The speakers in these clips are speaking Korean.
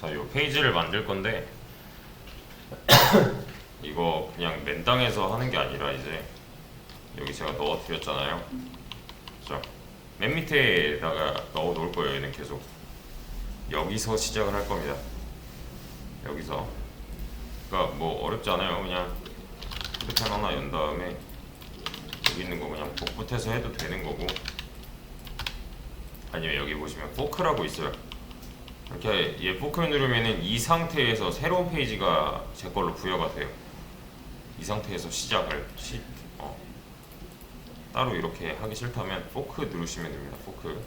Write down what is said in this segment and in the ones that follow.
자, 요 페이지를 만들 건데 이거 그냥 맨땅에서 하는 게 아니라 이제 여기 제가 넣어 드렸잖아요. 자, 맨 밑에다가 넣어 놓을 거예요. 얘는 계속 여기서 시작을 할 겁니다. 여기서. 그러니까 뭐 어렵지 않아요. 그냥 휴대폰 하나 연 다음에 여기 있는 거 그냥 복붙해서 해도 되는 거고, 아니면 여기 보시면 포크라고 있어요. 이렇게 얘 포크를 누르면은 이 상태에서 새로운 페이지가 제 걸로 부여가 돼요. 이 상태에서 시작을 따로 이렇게 하기 싫다면 포크 누르시면 됩니다. 포크.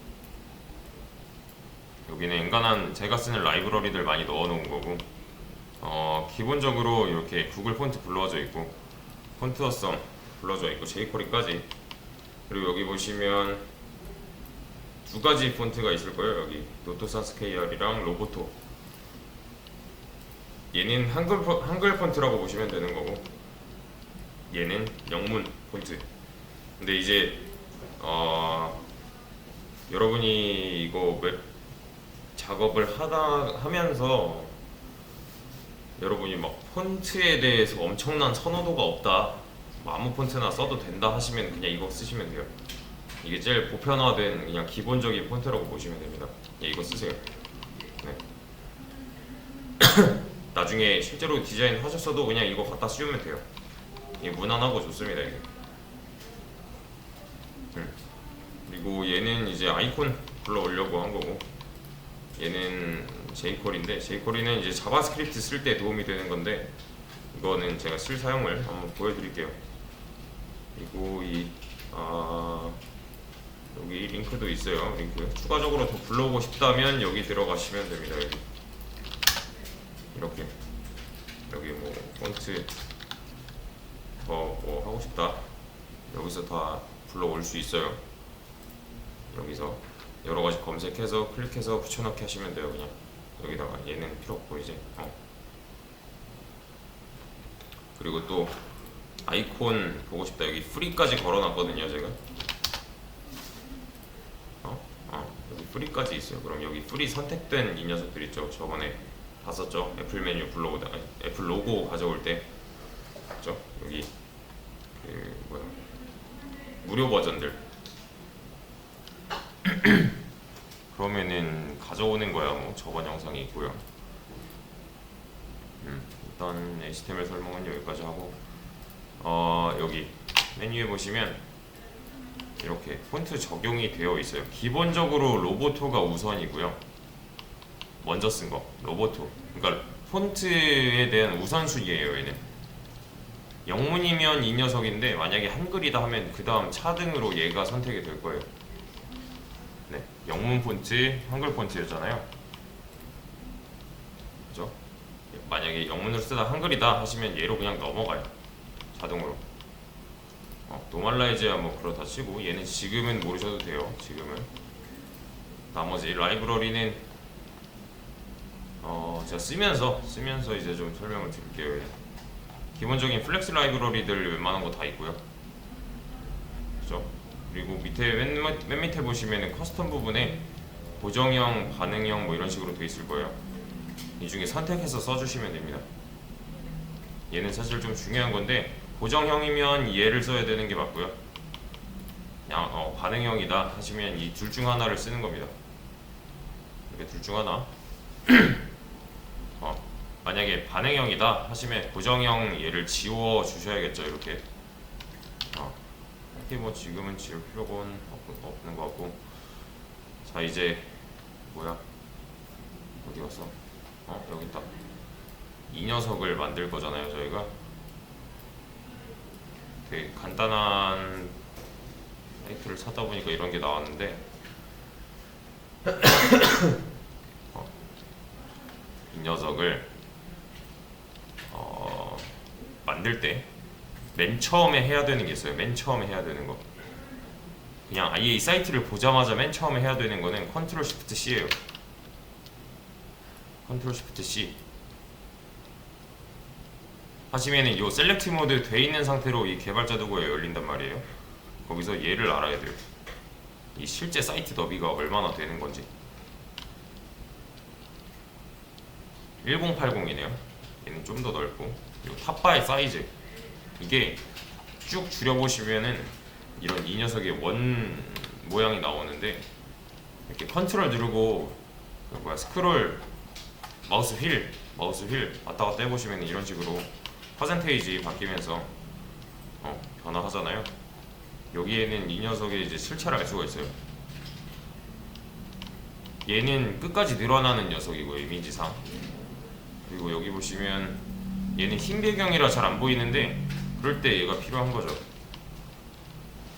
여기는 엔간한 제가 쓰는 라이브러리들 많이 넣어 놓은 거고, 기본적으로 이렇게 구글 폰트 불러져 있고, 폰트어썸 불러져 있고, 제이코리까지. 그리고 여기 보시면 두 가지 폰트가 있을 거예요. 여기 노토산스 KR이랑 로보토. 얘는 한글 폰트라고 보시면 되는 거고, 얘는 영문 폰트. 근데 이제 여러분이 이거 웹 작업을 하면서 여러분이 막 폰트에 대해서 엄청난 선호도가 없다, 뭐 아무 폰트나 써도 된다 하시면 그냥 이거 쓰시면 돼요. 이게 제일 보편화된 그냥 기본적인 폰트라고 보시면 됩니다. 예, 이거 쓰세요. 네. 나중에 실제로 디자인 하셨어도 그냥 이거 갖다 씌우면 돼요. 이게 무난하고 좋습니다. 이게. 그리고 얘는 이제 아이콘 불러오려고 한 거고, 얘는 jQuery인데, jQuery는 이제 자바스크립트 쓸 때 도움이 되는 건데, 이거는 제가 실사용을 한번 보여드릴게요. 그리고 여기 링크도 있어요. 링크 추가적으로 더 불러오고 싶다면 여기 들어가시면 됩니다. 이렇게 여기 뭐 폰트 더 뭐 하고 싶다, 여기서 다 불러올 수 있어요. 여기서 여러 가지 검색해서 클릭해서 붙여넣기 하시면 돼요. 그냥 여기다가. 얘는 필요 없고 이제 그리고 또 아이콘 보고 싶다, 여기 프리까지 걸어놨거든요. 제가 여기 프리까지 있어요. 그럼 여기 프리 선택된 이 녀석들 있죠. 저번에 봤었죠. 애플 메뉴 불러오다, 애플 로고 가져올 때 있죠. 여기 무료 버전들. 그러면은 가져오는 거야. 뭐 저번 영상이 있고요. 일단 HTML 설명은 여기까지 하고, 여기 메뉴에 보시면 이렇게 폰트 적용이 되어 있어요. 기본적으로 로보토가 우선이고요. 먼저 쓴 거 로보토. 그러니까 폰트에 대한 우선순위예요. 얘는 영문이면 이 녀석인데, 만약에 한글이다 하면 그 다음 차등으로 얘가 선택이 될 거예요. 네, 영문 폰트, 한글 폰트였잖아요. 그죠? 만약에 영문으로 쓰다 한글이다 하시면 얘로 그냥 넘어가요. 자동으로. 노멀라이즈야 뭐 그렇다 치고, 얘는 지금은 모르셔도 돼요. 지금은. 나머지 라이브러리는 제가 쓰면서 이제 좀 설명을 드릴게요. 기본적인 플렉스 라이브러리들 웬만한 거 다 있고요. 그죠? 그리고 밑에 맨 밑에 보시면은 커스텀 부분에 고정형, 반응형 뭐 이런 식으로 돼 있을 거예요. 이 중에 선택해서 써주시면 됩니다. 얘는 사실 좀 중요한 건데, 고정형이면 얘를 써야 되는 게 맞고요. 그냥 반응형이다 하시면 이 둘 중 하나를 쓰는 겁니다. 이렇게 둘 중 하나. 만약에 반응형이다 하시면 고정형 얘를 지워 주셔야겠죠. 이렇게. 이렇게 뭐 지금은 지울 필요가 없는 것 같고. 자, 이제 뭐야? 어디 갔어? 여기 있다. 이 녀석을 만들 거잖아요. 저희가 되게 간단한 사이트를 찾다 보니까 이런 게 나왔는데, 이 녀석을 만들 때 맨 처음에 해야 되는 게 있어요. 맨 처음에 해야 되는 거. 그냥 아예 이 사이트를 보자마자 맨 처음에 해야 되는 거는 컨트롤 시프트 C예요. 컨트롤 시프트 C 하시면은 요 셀렉트 모드 돼 있는 상태로 이 개발자 도구에 열린단 말이에요. 거기서 얘를 알아야 돼요. 이 실제 사이트 너비가 얼마나 되는 건지. 1080이네요. 얘는 좀 더 넓고, 그리고 탑바의 사이즈, 이게 쭉 줄여보시면은 이런 이 녀석의 원 모양이 나오는데, 이렇게 컨트롤 누르고 스크롤 마우스 휠 왔다 갔다 해보시면 이런 식으로 퍼센테이지 바뀌면서 변화하잖아요. 여기에는 이 녀석의 이제 실체를 알 수가 있어요. 얘는 끝까지 늘어나는 녀석이고요, 이미지상. 그리고 여기 보시면 얘는 흰 배경이라 잘 안 보이는데, 그럴 때 얘가 필요한 거죠.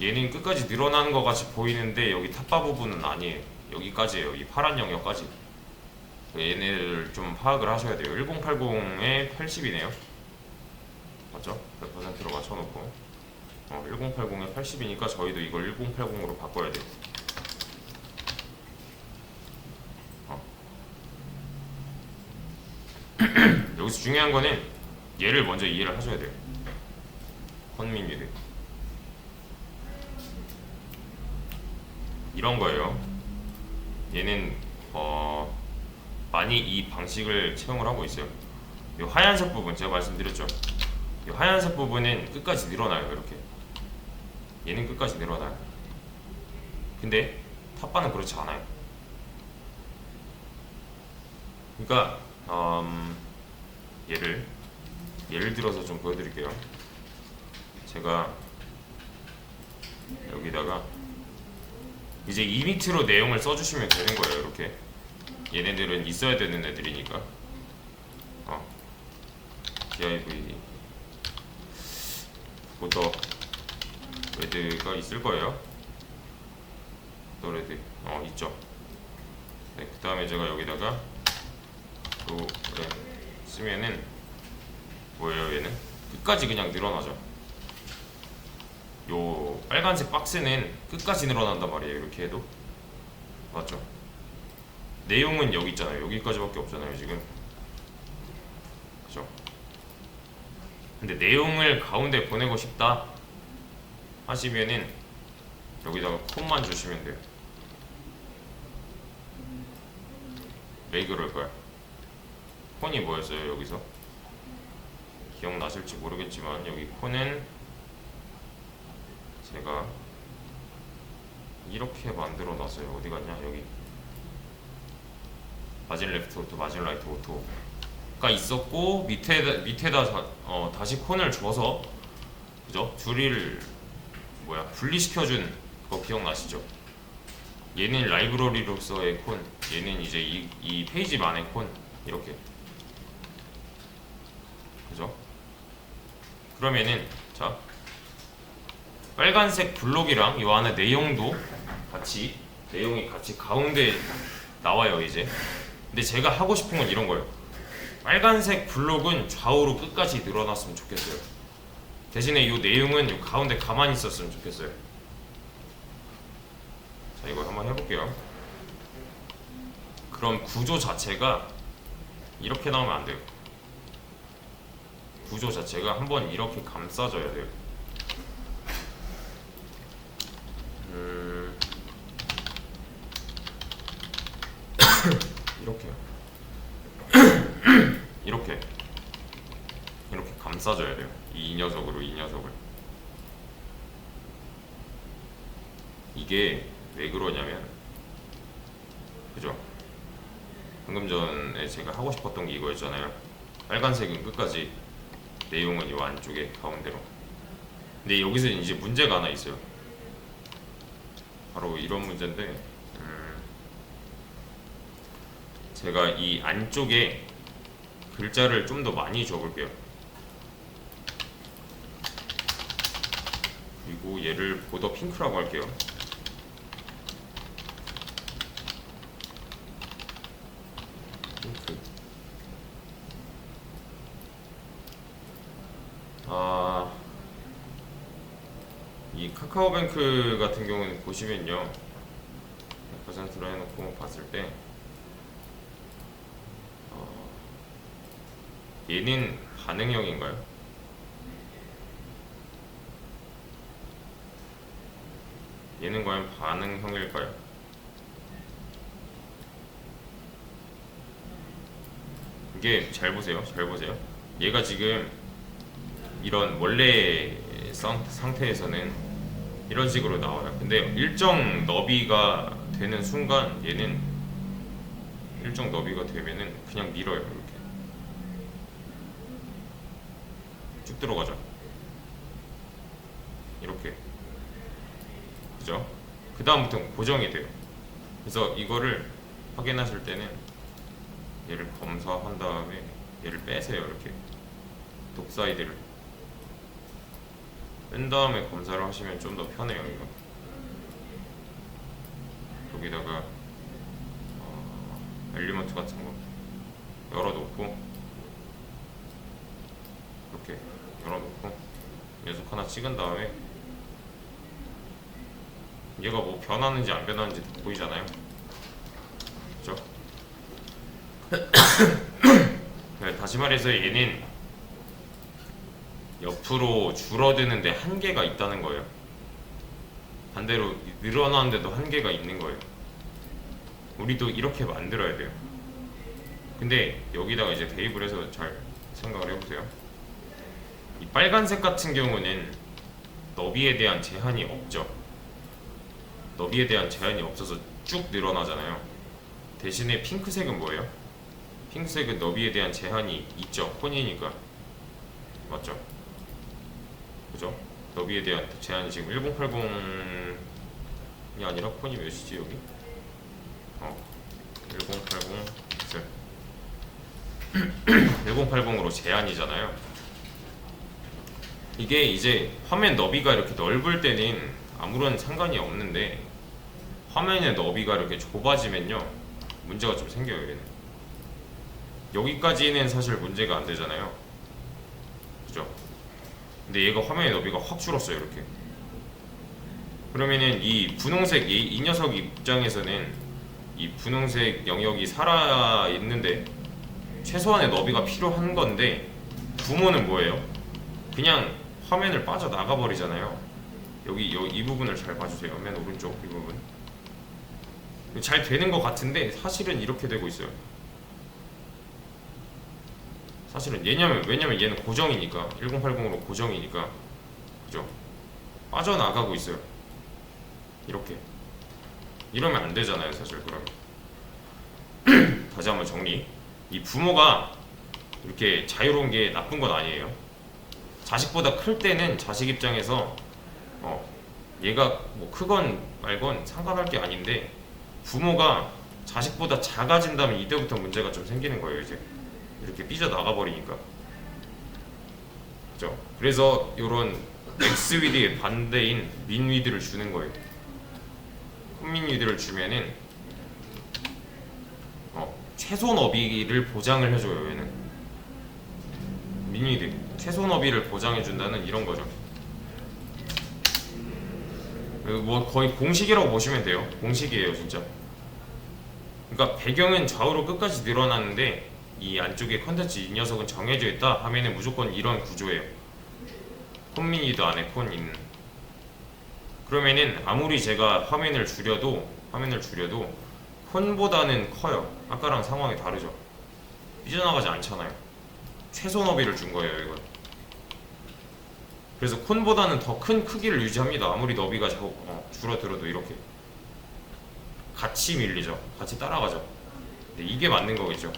얘는 끝까지 늘어나는 것 같이 보이는데 여기 탑바 부분은 아니에요. 여기까지예요. 이 파란 영역까지. 얘네를 좀 파악을 하셔야 돼요. 1080에 80이네요. 맞죠? 100%로 맞춰놓고 1080에 80이니까 저희도 이걸 1080으로 바꿔야 돼요. 여기서 중요한 거는 얘를 먼저 이해를 하셔야 돼요. 컨민미드 이런 거예요. 얘는 많이 이 방식을 채용을 하고 있어요. 이 하얀색 부분 제가 말씀드렸죠. 이 하얀색 부분은 끝까지 늘어나요. 이렇게 얘는 끝까지 늘어나요. 근데 탑바는 그렇지 않아요. 그러니까 예를 들어서 좀 보여드릴게요. 제가 여기다가 이제 이 밑으로 내용을 써주시면 되는 거예요. 이렇게 얘네들은 있어야 되는 애들이니까 div 보더 레드가 있을 거예요. 보더 레드 있죠. 네, 그 다음에 제가 여기다가 또 쓰면은 뭐예요? 얘는 끝까지 그냥 늘어나죠. 요 빨간색 박스는 끝까지 늘어난단 말이에요. 이렇게 해도 맞죠? 내용은 여기 있잖아요. 여기까지밖에 없잖아요 지금. 그죠? 근데 내용을 가운데 보내고 싶다 하시면은 여기다가 콤만 주시면 돼요. 왜 그럴까요? 콘이 뭐였어요 여기서? 기억나실지 모르겠지만 여기 콘은 제가 이렇게 만들어 놨어요. 어디 갔냐? 여기 마진 레프트 오토, 마진 라이트 오토가 있었고 밑에다 다시 콘을 줘서 그죠? 둘이를 분리시켜준 그거 기억나시죠? 얘는 라이브러리로서의 콘, 얘는 이제 이 페이지만의 콘 이렇게 그죠? 그러면은 자 빨간색 블록이랑 요 안에 내용이 같이 가운데 나와요 이제. 근데 제가 하고 싶은 건 이런 거예요. 빨간색 블록은 좌우로 끝까지 늘어났으면 좋겠어요. 대신에 요 내용은 요 가운데 가만히 있었으면 좋겠어요. 자, 이거 한번 해볼게요. 그럼 구조 자체가 이렇게 나오면 안 돼요. 구조 자체가 한번 이렇게 감싸줘야 돼요. 이렇게요. 이렇게 감싸줘야 돼요. 이 녀석을. 이게 왜 그러냐면 그죠? 방금 전에 제가 하고 싶었던 게 이거였잖아요. 빨간색은 끝까지, 내용은 이 안쪽에 가운데로. 근데 여기서 이제 문제가 하나 있어요. 바로 이런 문제인데 제가 이 안쪽에 글자를 좀 더 많이 적을게요. 그리고 얘를 보더 핑크라고 할게요. 핑크. 이 카카오뱅크 같은 경우는 보시면요, 100%로 해놓고 봤을 때 얘는 반응형인가요? 얘는 과연 반응형일까요? 이게 잘 보세요. 잘 보세요. 얘가 지금 이런 원래 상태에서는 이런 식으로 나와요. 근데 일정 너비가 되는 순간 얘는 일정 너비가 되면은 그냥 밀어요. 이렇게 쭉 들어가죠. 이렇게. 그죠? 그 다음부터는 고정이 돼요. 그래서 이거를 확인하실 때는 얘를 검사한 다음에 얘를 빼세요. 이렇게 독사이드를 뺀 다음에 검사를 하시면 좀 더 편해요. 이거 여기다가 엘리먼트 같은 거 열어놓고 이렇게 열어놓고 녀석 하나 찍은 다음에 얘가 뭐 변하는지 안 변하는지 보이잖아요. 그죠? 다시 말해서 얘는 옆으로 줄어드는데 한계가 있다는 거예요. 반대로 늘어나는데도 한계가 있는 거예요. 우리도 이렇게 만들어야 돼요. 근데 여기다가 이제 대입을 해서 잘 생각을 해보세요. 이 빨간색 같은 경우는 너비에 대한 제한이 없죠. 너비에 대한 제한이 없어서 쭉 늘어나잖아요. 대신에 핑크색은 뭐예요? 핑크색은 너비에 대한 제한이 있죠. 폰이니까. 맞죠? 그죠? 너비에 대한 제한이 지금 1080이 아니라 폰이 몇이지 여기? 1080 픽셀 1080으로 제한이잖아요. 이게 이제 화면 너비가 이렇게 넓을 때는 아무런 상관이 없는데 화면의 너비가 이렇게 좁아지면요 문제가 좀 생겨요. 얘는 여기까지는 사실 문제가 안 되잖아요. 그죠? 근데 얘가 화면의 너비가 확 줄었어요. 이렇게 그러면은 이 분홍색 이 녀석 입장에서는 이 분홍색 영역이 살아있는데 최소한의 너비가 필요한 건데 부모는 뭐예요? 그냥 화면을 빠져나가 버리잖아요. 여기 이 부분을 잘 봐주세요. 맨 오른쪽 이 부분 잘 되는 것 같은데 사실은 이렇게 되고 있어요. 사실은 왜냐면 얘는 고정이니까 1080으로 고정이니까 그죠? 빠져나가고 있어요. 이렇게 이러면 안 되잖아요. 사실 그러면 다시 한번 정리. 이 부모가 이렇게 자유로운 게 나쁜 건 아니에요. 자식보다 클 때는 자식 입장에서 얘가 뭐 크건 말건 상관할 게 아닌데 부모가 자식보다 작아진다면 이때부터 문제가 좀 생기는 거예요. 이제 이렇게 삐져나가 버리니까. 그죠? 그래서 이런 맥스 위드의 반대인 민 위드를 주는 거예요. 콘민 위드를 주면은 최소 너비를 보장을 해줘요. 얘는 민 위드 최소 너비를 보장해준다는 이런 거죠. 뭐 거의 공식이라고 보시면 돼요. 공식이에요 진짜. 그러니까 배경은 좌우로 끝까지 늘어나는데 이 안쪽에 컨텐츠 이 녀석은 정해져 있다 하면은 무조건 이런 구조예요. 콘미니드 안에 콘 있는. 그러면은 아무리 제가 화면을 줄여도 콘보다는 커요. 아까랑 상황이 다르죠. 삐져나가지 않잖아요. 최소 너비를 준 거예요 이건. 그래서 콘보다는 더 큰 크기를 유지합니다. 아무리 너비가 줄어들어도 이렇게 같이 밀리죠. 같이 따라가죠. 근데 이게 맞는 거겠죠.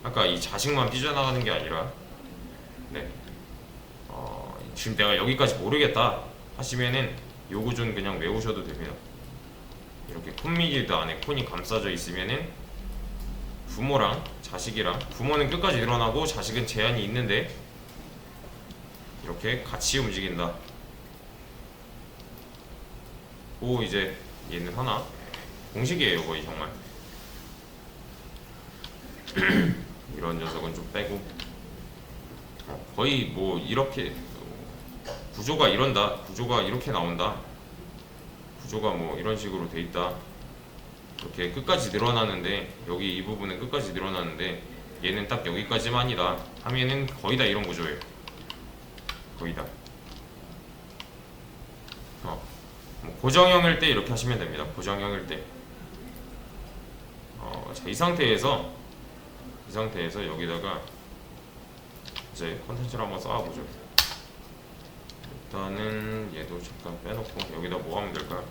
아까 이 자식만 삐져나가는 게 아니라 지금 내가 여기까지 모르겠다 하시면은 요 구조는 그냥 외우셔도 됩니다. 이렇게 콘미디드 안에 콘이 감싸져 있으면은 부모랑 자식이랑 부모는 끝까지 늘어나고 자식은 제한이 있는데 이렇게 같이 움직인다. 오 이제 얘는 하나 공식이에요 거의 정말. 이런 녀석은 좀 빼고 거의 뭐 이렇게 구조가 이런다. 구조가 이렇게 나온다. 구조가 뭐 이런 식으로 돼 있다. 이렇게 끝까지 늘어나는데 여기 이 부분은 끝까지 늘어나는데 얘는 딱 여기까지만이다 하면은 거의 다 이런 구조예요. 거의 다. 뭐 고정형일 때 이렇게 하시면 됩니다. 고정형일 때. 자, 이 상태에서 상태에서 여기다가 이제 컨텐츠를 한번 쌓아보죠. 일단은 얘도 잠깐 빼놓고 여기다 뭐 하면 될까요?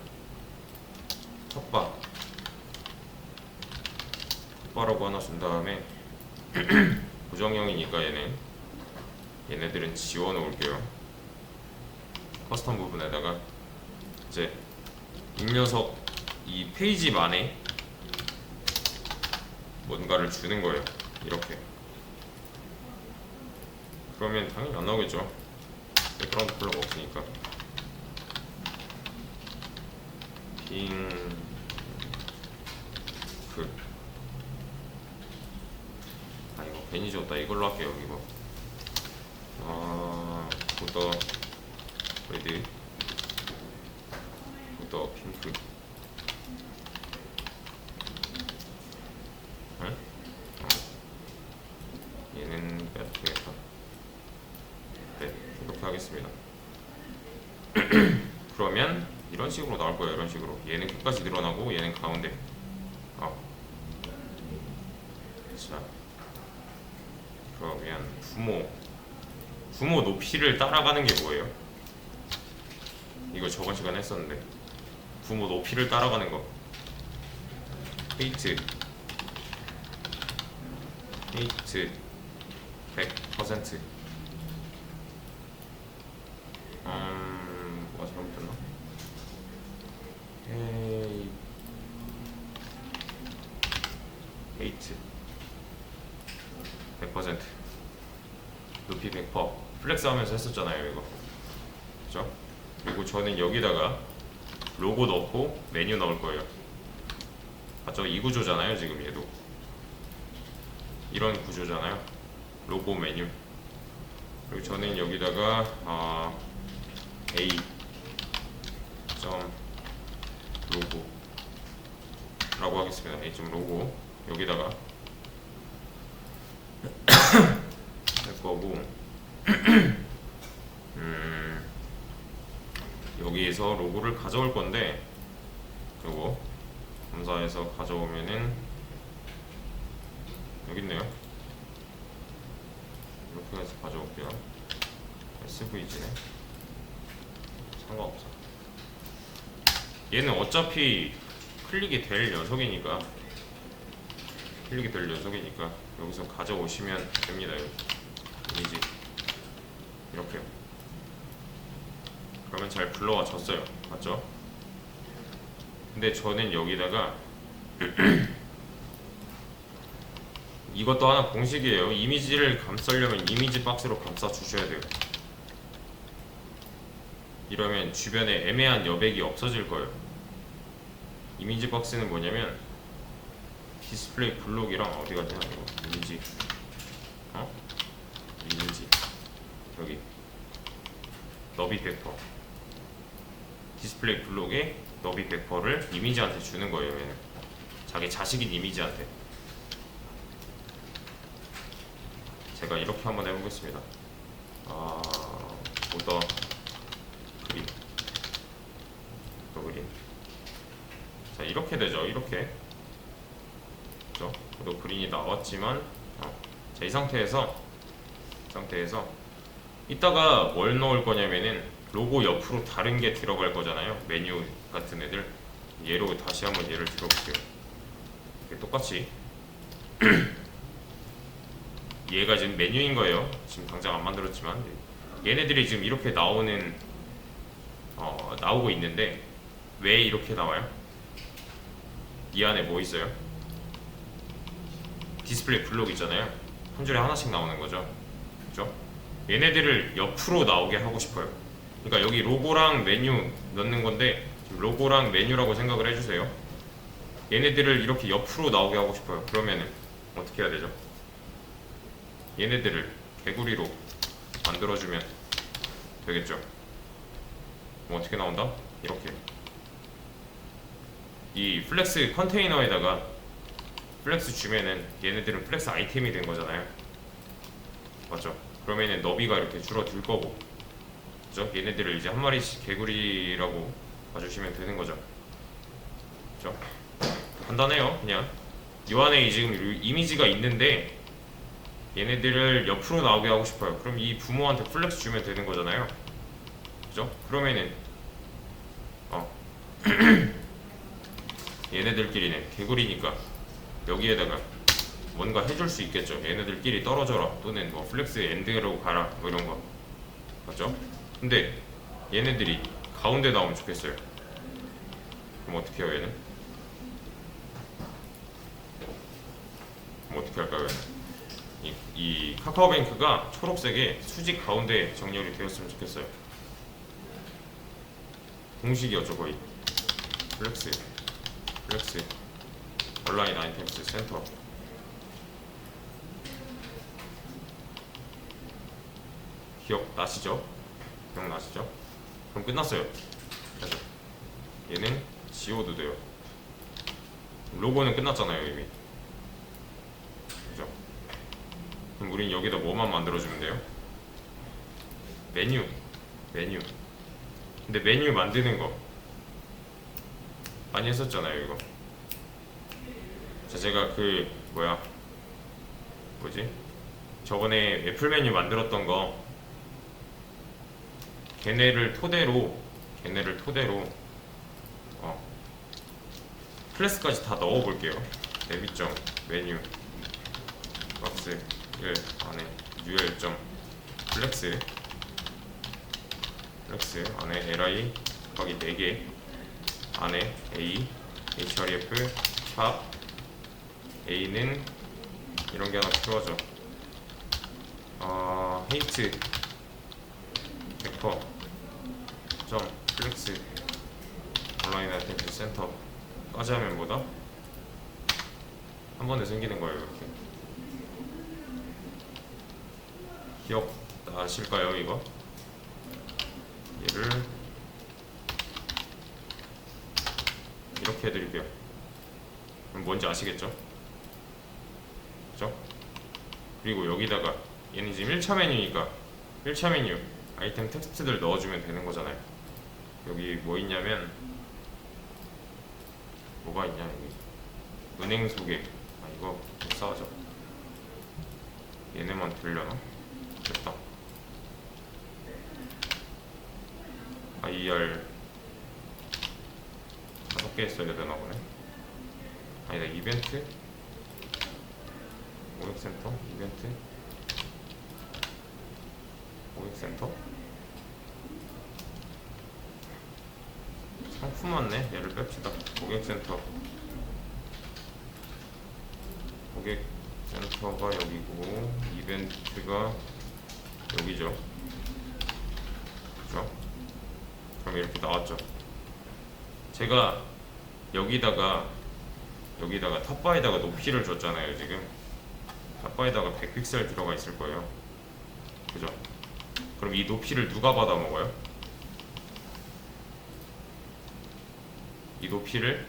텃바라고 하나 준 다음에 고정형이니까 얘네들은 지워 놓을게요. 커스텀 부분에다가 이제 이 녀석 이 페이지만에 뭔가를 주는 거예요. 이렇게. 그러면 당연히 안 나오겠죠. 백그라운드 컬러가 없으니까. 핑크. 아 이거 괜히 줬다. 이걸로 할게요. 이거. 보더 레드. 보더 핑크. 네? 얘는 빼도 되겠다. 네, 이렇게 하겠습니다. 그러면 이런 식으로 나올 거예요. 이런 식으로 얘는 끝까지 늘어나고 얘는 가운데. 자, 그러면 부모 높이를 따라가는 게 뭐예요? 이거 저번 시간에 했었는데 부모 높이를 따라가는 거. 헤이트 100%. 뭐가 잘못됐나? 헤이트 100%. 높이 100%. 플렉스 하면서 했었잖아요, 이거. 그죠? 그리고 저는 여기다가 로고 넣고 메뉴 넣을 거예요. 맞죠? 이 구조잖아요, 지금 얘도. 이런 구조잖아요. 로고 메뉴. 그리고 저는 여기다가 A 점 로고 라고 하겠습니다. A 점 로고 여기다가 할 거고 여기에서 로고를 가져올 건데 요거 검사해서 가져오면은 여기 있네요. 이렇게 해서 가져올게요. SVG네. 상관없어. 얘는 어차피 클릭이 될 녀석이니까 여기서 가져오시면 됩니다. 이미지 이렇게요. 그러면 잘 불러와졌어요. 맞죠? 근데 저는 여기다가 이것도 하나 공식이에요. 이미지를 감싸려면 이미지 박스로 감싸 주셔야 돼요. 이러면 주변에 애매한 여백이 없어질 거예요. 이미지 박스는 뭐냐면 디스플레이 블록이랑 어디 갔냐 이거 이미지 이미지 여기 너비 100% 디스플레이 블록에 너비 100%를 이미지한테 주는 거예요. 얘는 자기 자식인 이미지한테. 제가 이렇게 한번 해보겠습니다. 보더 그림 자 이렇게 되죠. 이렇게 그죠? 보더 그린이 나왔지만 자, 이 상태에서 이따가 뭘 넣을 거냐면은 로고 옆으로 다른 게 들어갈 거잖아요. 메뉴 같은 애들. 얘로 다시 한번 얘를 들어볼게요. 똑같이 얘가 지금 메뉴인 거예요. 지금 당장 안 만들었지만 얘네들이 지금 이렇게 나오고 있는데 왜 이렇게 나와요? 이 안에 뭐 있어요? 디스플레이 블록 있잖아요. 한 줄에 하나씩 나오는 거죠. 그죠? 얘네들을 옆으로 나오게 하고 싶어요. 그러니까 여기 로고랑 메뉴 넣는 건데 지금 로고랑 메뉴라고 생각을 해주세요. 얘네들을 이렇게 옆으로 나오게 하고 싶어요. 그러면은 어떻게 해야 되죠? 얘네들을 개구리로 만들어주면 되겠죠. 뭐 어떻게 나온다? 이렇게 이 플렉스 컨테이너에다가 플렉스 주면은 얘네들은 플렉스 아이템이 된 거잖아요. 맞죠? 그러면은 너비가 이렇게 줄어들 거고, 그죠? 얘네들을 이제 한 마리씩 개구리라고 봐주시면 되는 거죠. 그죠? 간단해요. 그냥 이 안에 지금 이미지가 있는데 얘네들을 옆으로 나오게 하고 싶어요. 그럼 이 부모한테 플렉스 주면 되는 거잖아요. 그죠? 그러면은 얘네들끼리는 개구리니까 여기에다가 뭔가 해줄 수 있겠죠. 얘네들끼리 떨어져라 또는 뭐 플렉스 엔드로 가라 뭐 이런 거 맞죠? 근데 얘네들이 가운데 나오면 좋겠어요. 그럼 어떻게 해요 얘는? 그럼 어떻게 할까요 얘는? 이 카카오뱅크가 초록색에 수직 가운데 정렬이 되었으면 좋겠어요. 공식이었죠 거의. 플렉스 온라인 아이템스 센터. 기억나시죠? 그럼 끝났어요. 그래서 얘는 지워도 돼요. 로고는 끝났잖아요 이미. 그죠? 그럼 우린 여기다 뭐만 만들어주면 돼요? 메뉴. 근데 메뉴 만드는 거 많이 했었잖아요 이거. 자, 제가 저번에 애플 메뉴 만들었던 거 걔네를 토대로 클래스까지 다 넣어볼게요. 데뷔점 메뉴 박스 1 안에 UL 플렉스 안에 li 곱하기 4개 안에 a href 샵 a는 이런 게 하나 필요하죠. 헤이트 벡터 점 플렉스 온라인 아이템 센터까지 하면 뭐다? 한 번에 생기는 거예요. 이렇게 기억나실까요 이거? 얘를 이렇게 해드릴게요. 그럼 뭔지 아시겠죠? 그죠? 그리고 여기다가 얘는 지금 1차 메뉴니까 1차 메뉴 아이템 텍스트들 넣어주면 되는 거잖아요. 여기 뭐 있냐면 뭐가 있냐 여기 은행 소개. 이거 못 싸우죠. 얘네만 들려나? 됐다. IR 5개 써야 되나 보네. 아니다. 이벤트 고객센터 이벤트 고객센터 상품 왔네. 얘를 뺍시다. 고객센터가 여기고 이벤트가 여기죠. 그죠? 그럼 이렇게 나왔죠. 제가 여기다가 탑바에다가 높이를 줬잖아요. 지금 탑바에다가 100픽셀 들어가 있을 거예요. 그죠? 그럼 이 높이를 누가 받아 먹어요? 이 높이를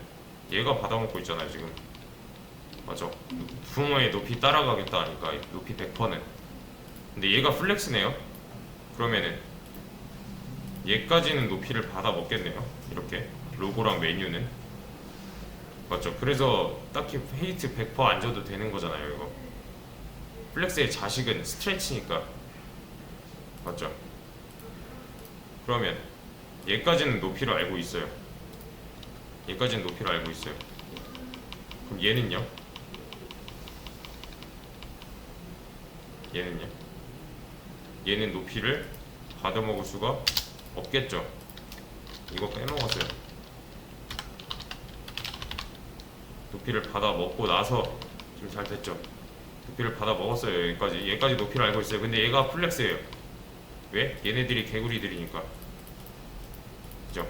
얘가 받아 먹고 있잖아요 지금. 맞죠? 부모의 높이 따라가겠다 하니까 높이 100%는. 근데 얘가 플렉스네요. 그러면은 얘까지는 높이를 받아 먹겠네요. 이렇게 로고랑 메뉴는. 맞죠? 그래서 딱히 헤이트 100%안 줘도 되는 거잖아요 이거. 플렉스의 자식은 스트레치니까. 맞죠? 그러면 얘까지는 높이를 알고 있어요. 그럼 얘는요? 얘는 높이를 받아먹을 수가 없겠죠. 이거 빼먹었어요. 높이를 받아먹고 나서 좀 잘 됐죠. 높이를 받아먹었어요. 얘까지 높이를 알고 있어요. 근데 얘가 플렉스예요. 왜? 얘네들이 개구리들이니까. 그죠?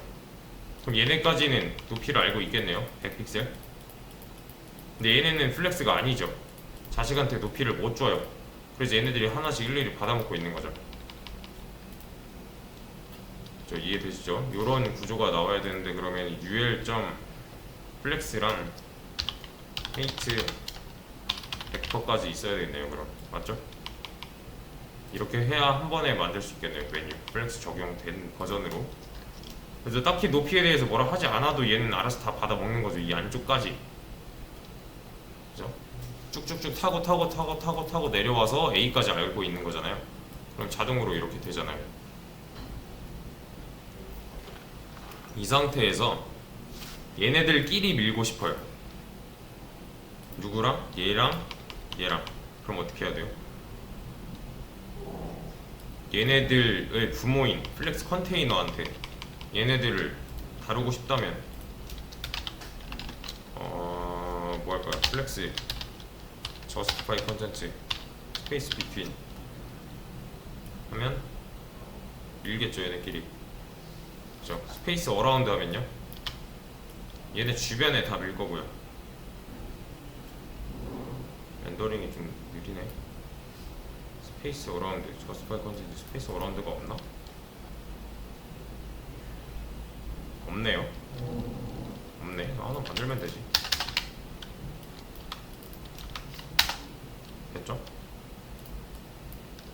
그럼 얘네까지는 높이를 알고 있겠네요. 100픽셀. 근데 얘네는 플렉스가 아니죠. 자식한테 높이를 못 줘요. 그래서 얘네들이 하나씩 일일이 받아먹고 있는 거죠. 이해되시죠? 이런 구조가 나와야 되는데 그러면 ul.flex랑 height 벡터까지 있어야 되겠네요. 그럼 맞죠? 이렇게 해야 한 번에 만들 수 있겠네요. 메뉴 플렉스 적용된 버전으로. 그래서 딱히 높이에 대해서 뭐라 하지 않아도 얘는 알아서 다 받아먹는 거죠. 이 안쪽까지. 그죠? 쭉쭉쭉 타고 내려와서 A까지 알고 있는 거잖아요. 그럼 자동으로 이렇게 되잖아요. 이 상태에서 얘네들끼리 밀고 싶어요. 누구랑? 얘랑 얘랑. 그럼 어떻게 해야 돼요? 얘네들의 부모인 플렉스 컨테이너한테 얘네들을 다루고 싶다면 뭐 할까요? 플렉스 justify content space between 하면 밀겠죠 얘네끼리. 그죠? 스페이스 어라운드 하면요 얘네 주변에 다 밀 거고요. 렌더링이 좀 느리네. 스페이스 어라운드 justify content 스페이스 어라운드가 없나? 없네요. 없네. 하나 만들면 되지. 됐죠?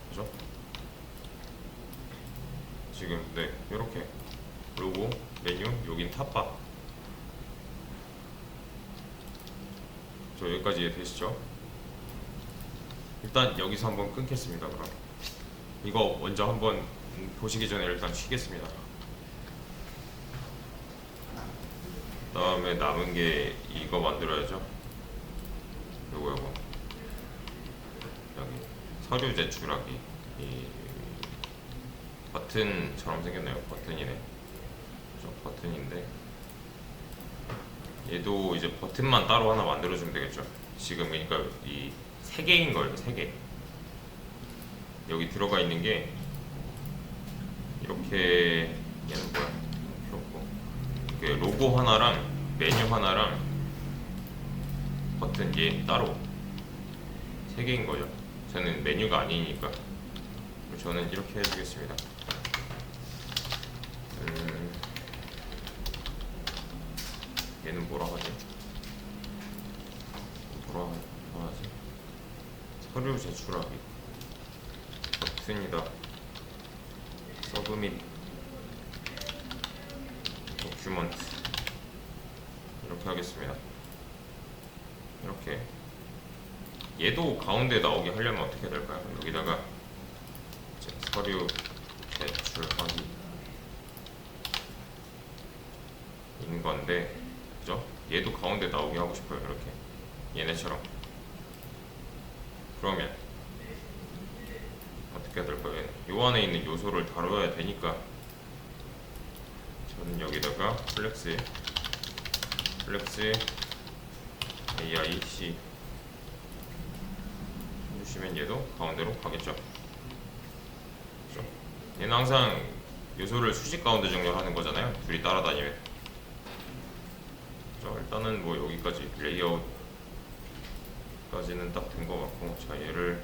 그죠? 지금 네 요렇게 로고, 메뉴, 여긴 탑바. 저 여기까지 이해되시죠? 일단 여기서 한번 끊겠습니다. 그럼 이거 먼저 한번 보시기 전에 일단 쉬겠습니다. 다음에 남은 게 이거 만들어야죠. 요거 여기 서류 제출하기. 이 버튼처럼 생겼네요. 버튼이네. 저 버튼인데 얘도 이제 버튼만 따로 하나 만들어주면 되겠죠. 지금 그러니까 이 세 개인 거예요. 세 개. 여기 들어가 있는 게 이렇게 얘는 뭐야? 필요 없고 이렇게 로고 하나랑 메뉴 하나랑 버튼 얘 따로 세 개인 거죠. 저는 메뉴가 아니니까 저는 이렇게 해주겠습니다. 얘는 뭐라 하지? 뭐라 하지? 서류 제출하기 버튼이다. 서브밋 도큐먼트 이렇게 하겠습니다. 이렇게 얘도 가운데 나오게 하려면 어떻게 해야 될까요? 여기다가 서류 제출하기 인 건데 그죠? 얘도 가운데 나오게 하고 싶어요. 이렇게 얘네처럼. 그러면 어떻게 해야 될까요? 얘는 요 안에 있는 요소를 다뤄야 되니까 저는 여기다가 플렉스 AIC 해주시면 얘도 가운데로 가겠죠. 그렇죠? 얘는 항상 요소를 수직 가운데 정렬하는 거잖아요. 둘이 따라다니면. 자, 일단은 뭐 여기까지 레이아웃까지는 딱 된 것 같고, 자 얘를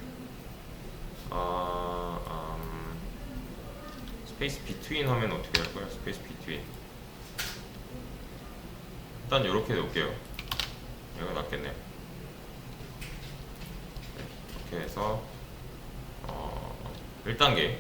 스페이스 비트윈 하면 어떻게 할까요? 스페이스 비트윈 일단 이렇게 놓을게요. 얘가 낫겠네요. 이렇게 해서 1단계